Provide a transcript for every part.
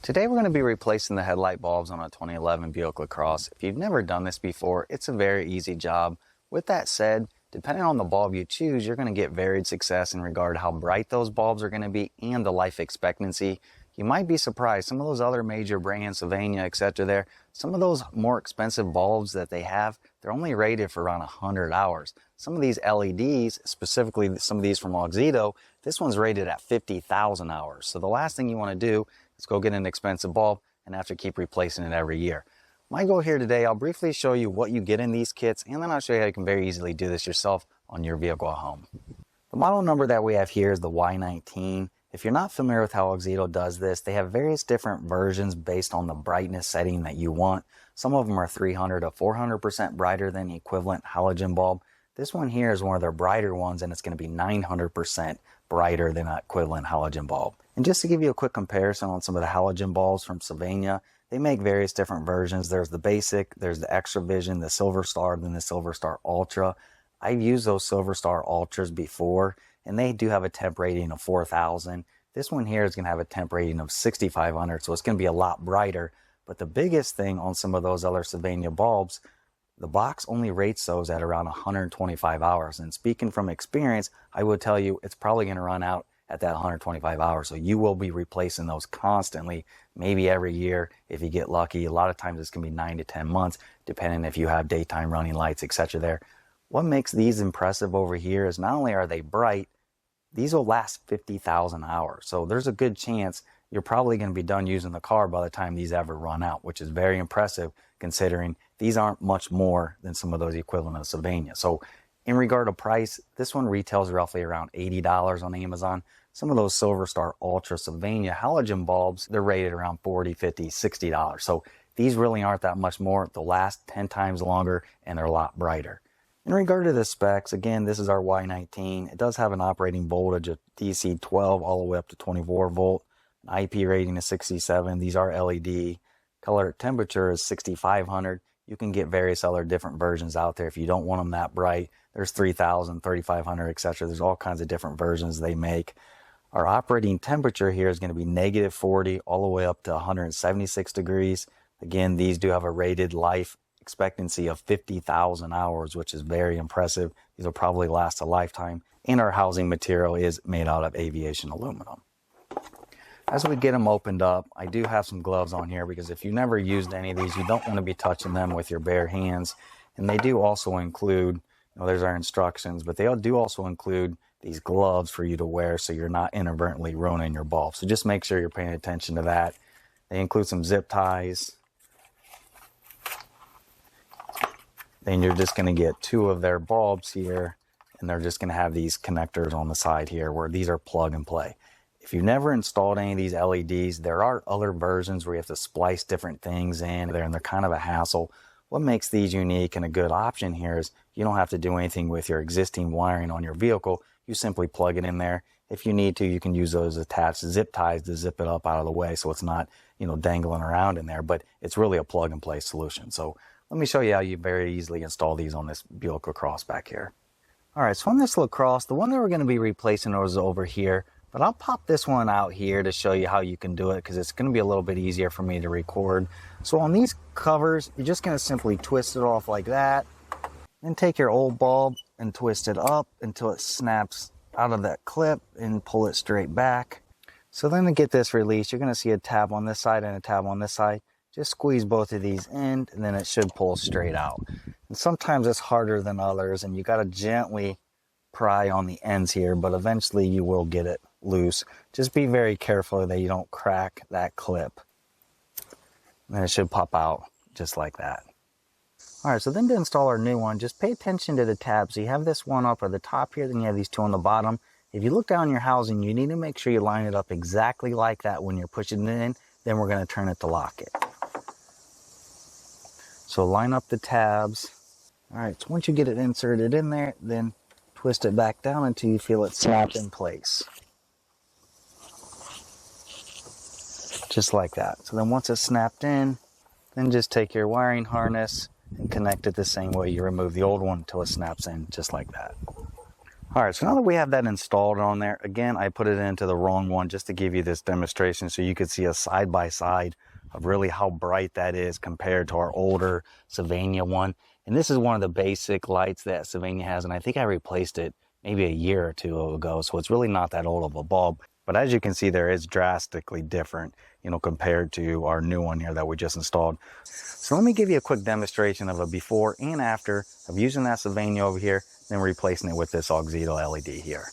Today we're going to be replacing the headlight bulbs on a 2011 Buick Lacrosse. If you've never done this before, it's a very easy job. With that said, depending on the bulb you choose, you're going to get varied success in regard to how bright those bulbs are going to be and the life expectancy. You might be surprised, some of those other major brands, Sylvania, etc. there, some of those more expensive bulbs that they have, they're only rated for around 100 hours. Some of these LEDs, specifically some of these from AUXITO, this one's rated at 50,000 hours. So the last thing you want to do is go get an expensive bulb and have to keep replacing it every year. My goal here today, I'll briefly show you what you get in these kits, and then I'll show you how you can very easily do this yourself on your vehicle at home. The model number that we have here is the Y19. If you're not familiar with how AUXITO does this, they have various different versions based on the brightness setting that you want. Some of them are 300 to 400% brighter than the equivalent halogen bulb. This one here is one of their brighter ones, and it's going to be 900% brighter than an equivalent halogen bulb. And just to give you a quick comparison on some of the halogen bulbs from Sylvania, they make various different versions. There's the basic, there's the extra vision, the silver star, then the silver star ultra. I've used those silver star ultras before, and they do have a temp rating of 4,000. This one here is going to have a temp rating of 6,500, so it's going to be a lot brighter. But the biggest thing on some of those other Sylvania bulbs, the box only rates those at around 125 hours. And speaking from experience, I would tell you it's probably going to run out at that 125 hours. So you will be replacing those constantly, maybe every year if you get lucky. A lot of times it's going to be 9 to 10 months, depending if you have daytime running lights, etc. there. What makes these impressive over here is not only are they bright, these will last 50,000 hours. So there's a good chance you're probably going to be done using the car by the time these ever run out, which is very impressive considering these aren't much more than some of those equivalent of Sylvania. So in regard to price, this one retails roughly around $80 on Amazon. Some of those Silver Star Ultra Sylvania halogen bulbs, they're rated around $40, $50, $60. So these really aren't that much more. They'll last 10 times longer and they're a lot brighter. In regard to the specs, again, this is our Y19. It does have an operating voltage of DC 12 all the way up to 24 volt. An IP rating is 67. These are LED. Color temperature is 6,500. You can get various other different versions out there if you don't want them that bright. There's 3,000, 3,500, etc. There's all kinds of different versions they make. Our operating temperature here is going to be negative 40 all the way up to 176 degrees. Again, these do have a rated life expectancy of 50,000 hours, which is very impressive. These will probably last a lifetime. And our housing material is made out of aviation aluminum. As we get them opened up, I do have some gloves on here because if you've never used any of these, you don't want to be touching them with your bare hands. And they do also include, there's our instructions, but they do also include these gloves for you to wear so you're not inadvertently ruining your bulb. So just make sure you're paying attention to that. They include some zip ties. Then you're just going to get 2 of their bulbs here, and they're just going to have these connectors on the side here where these are plug and play. If you've never installed any of these LEDs, there are other versions where you have to splice different things in there, and they're kind of a hassle. What makes these unique and a good option here is you don't have to do anything with your existing wiring on your vehicle. You simply plug it in there. If you need to, you can use those attached zip ties to zip it up out of the way so it's not, dangling around in there, but it's really a plug and play solution. So let me show you how you very easily install these on this Buick Lacrosse back here. All right, so on this Lacrosse, the one that we're going to be replacing is over here. But I'll pop this one out here to show you how you can do it because it's going to be a little bit easier for me to record. So on these covers, you're just going to simply twist it off like that. Then take your old bulb and twist it up until it snaps out of that clip and pull it straight back. So then to get this released, you're going to see a tab on this side and a tab on this side. Just squeeze both of these in and then it should pull straight out. And sometimes it's harder than others and you got to gently pry on the ends here, but eventually you will get it loose. Just be very careful that you don't crack that clip. And then it should pop out just like that. Alright, so then to install our new one, just pay attention to the tabs. So you have this one up at the top here, then you have these 2 on the bottom. If you look down your housing, you need to make sure you line it up exactly like that when you're pushing it in. Then we're going to turn it to lock it. So line up the tabs. Alright, so once you get it inserted in there, then twist it back down until you feel it snap in place. Just like that. So then once it's snapped in, then just take your wiring harness and connect it the same way you remove the old one until it snaps in, just like that. All right, so now that we have that installed on there, again, I put it into the wrong one just to give you this demonstration so you could see a side-by-side of really how bright that is compared to our older Sylvania one. And this is one of the basic lights that Sylvania has, and I think I replaced it maybe a year or two ago, so it's really not that old of a bulb. But as you can see there, it's drastically different, you know, compared to our new one here that we just installed. So let me give you a quick demonstration of a before and after of using that Sylvania over here, then replacing it with this AUXITO LED here.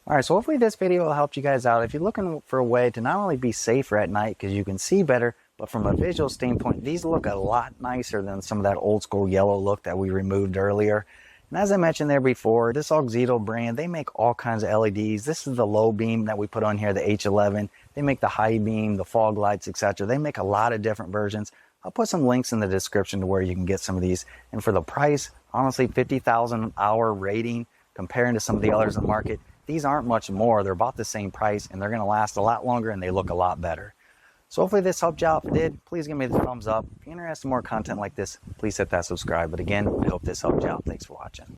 All right, so hopefully this video will help you guys out. If you're looking for a way to not only be safer at night because you can see better, but from a visual standpoint, these look a lot nicer than some of that old school yellow look that we removed earlier. And as I mentioned there before, this AUXITO brand, they make all kinds of LEDs. This is the low beam that we put on here, the H11. They make the high beam, the fog lights, etc. They make a lot of different versions. I'll put some links in the description to where you can get some of these. And for the price, honestly, 50,000 hour rating comparing to some of the others in the market, these aren't much more. They're about the same price and they're going to last a lot longer and they look a lot better. So hopefully this helped you out. If it did, please give me the thumbs up. If you're interested in more content like this, please hit that subscribe. But again, I hope this helped you out. Thanks for watching.